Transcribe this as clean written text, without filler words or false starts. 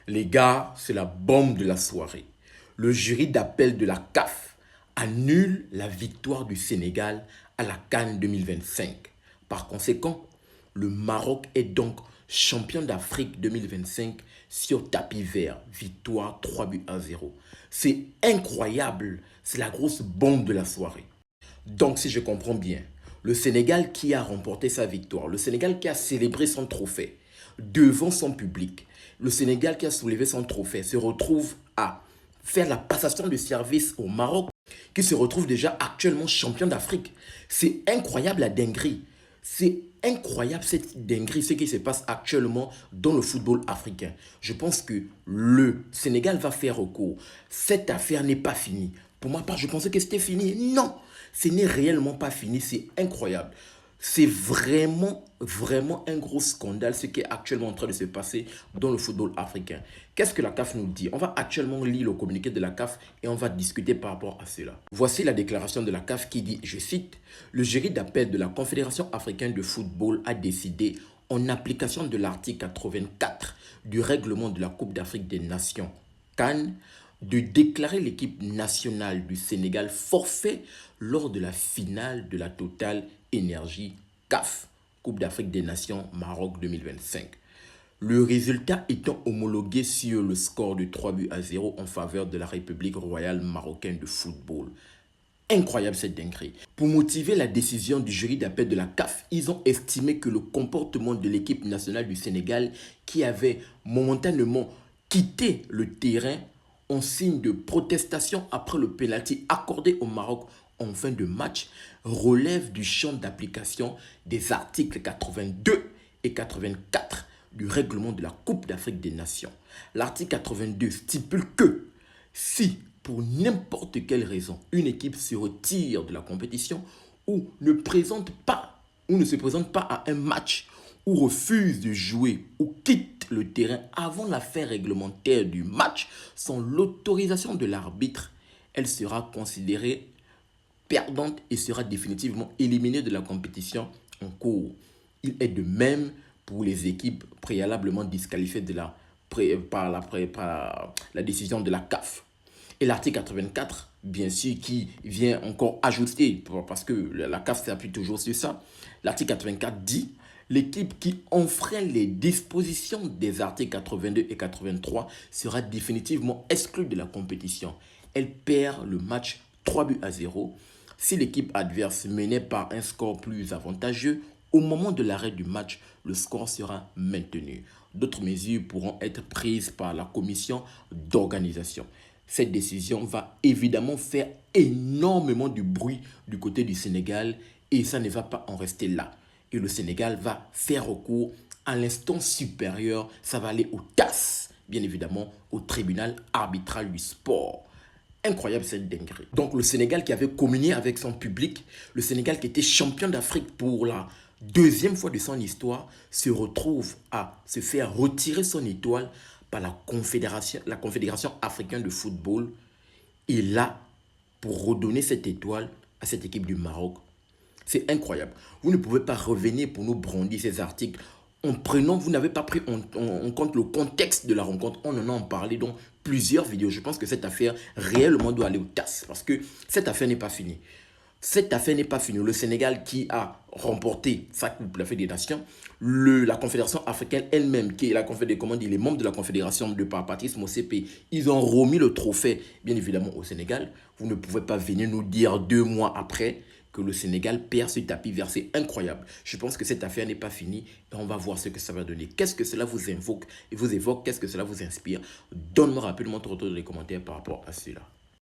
Les gars, c'est la bombe de la soirée. Le jury d'appel de la CAF annule la victoire du Sénégal à la CAN 2025. Par conséquent, le Maroc est donc champion d'Afrique 2025 sur tapis vert. Victoire 3-0. C'est incroyable. C'est la grosse bombe de la soirée. Donc, si je comprends bien, le Sénégal qui a remporté sa victoire, le Sénégal qui a célébré son trophée devant son public, le Sénégal qui a soulevé son trophée se retrouve à faire la passation de service au Maroc, qui se retrouve déjà actuellement champion d'Afrique. C'est incroyable la dinguerie. C'est incroyable cette dinguerie, ce qui se passe actuellement dans le football africain. Je pense que le Sénégal va faire recours. Cette affaire n'est pas finie. Pour ma part, je pensais que c'était fini. Non, ce n'est réellement pas fini. C'est incroyable. C'est vraiment un gros scandale ce qui est actuellement en train de se passer dans le football africain. Qu'est-ce que la CAF nous dit? On va actuellement lire le communiqué de la CAF et on va discuter par rapport à cela. Voici la déclaration de la CAF qui dit, je cite, « Le jury d'appel de la Confédération africaine de football a décidé, en application de l'article 84 du règlement de la Coupe d'Afrique des Nations, CAN, de déclarer l'équipe nationale du Sénégal forfait lors de la finale de la Total Énergie CAF, Coupe d'Afrique des Nations Maroc 2025. Le résultat étant homologué sur le score de 3-0 en faveur de la République royale marocaine de football. » Incroyable cette dinguerie. Pour motiver la décision du jury d'appel de la CAF, ils ont estimé que le comportement de l'équipe nationale du Sénégal qui avait momentanément quitté le terrain en signe de protestation après le pénalty accordé au Maroc en fin de match relève du champ d'application des articles 82 et 84 du règlement de la Coupe d'Afrique des Nations. L'article 82 stipule que si, pour n'importe quelle raison, une équipe se retire de la compétition ou ne se présente pas à un match ou refuse de jouer ou quitte le terrain avant la fin réglementaire du match sans l'autorisation de l'arbitre, elle sera considérée perdante et sera définitivement éliminée de la compétition en cours. Il est de même pour les équipes préalablement disqualifiées par la décision de la CAF. Et l'article 84, bien sûr, qui vient encore ajouter, parce que la CAF s'appuie toujours sur ça, l'article 84 dit « L'équipe qui enfreint les dispositions des articles 82 et 83 sera définitivement exclue de la compétition. Elle perd le match 3-0. Si l'équipe adverse menait par un score plus avantageux, au moment de l'arrêt du match, le score sera maintenu. D'autres mesures pourront être prises par la commission d'organisation. » Cette décision va évidemment faire énormément de bruit du côté du Sénégal et ça ne va pas en rester là. Et le Sénégal va faire recours à l'instance supérieure, ça va aller au TAS, bien évidemment, au tribunal arbitral du sport. Incroyable cette dinguerie. Donc le Sénégal qui avait communié avec son public, le Sénégal qui était champion d'Afrique pour la deuxième fois de son histoire, se retrouve à se faire retirer son étoile par la Confédération africaine de football. Et là, pour redonner cette étoile à cette équipe du Maroc, c'est incroyable. Vous ne pouvez pas revenir pour nous brandir ces articles en prenant, vous n'avez pas pris en compte le contexte de la rencontre. On en a parlé dans plusieurs vidéos. Je pense que cette affaire réellement doit aller au TAS parce que cette affaire n'est pas finie. Cette affaire n'est pas finie. Le Sénégal qui a remporté sa Coupe d'Afrique des Nations, la Confédération africaine elle-même, qui est les membres de la Confédération de par Patrice Motsepe, ils ont remis le trophée, bien évidemment, au Sénégal. Vous ne pouvez pas venir nous dire 2 mois après que le Sénégal perd ce tapis vert. C'est incroyable. Je pense que cette affaire n'est pas finie et on va voir ce que ça va donner. Qu'est-ce que cela vous évoque? Qu'est-ce que cela vous inspire? Donne-moi rapidement ton retour dans les commentaires par rapport à cela.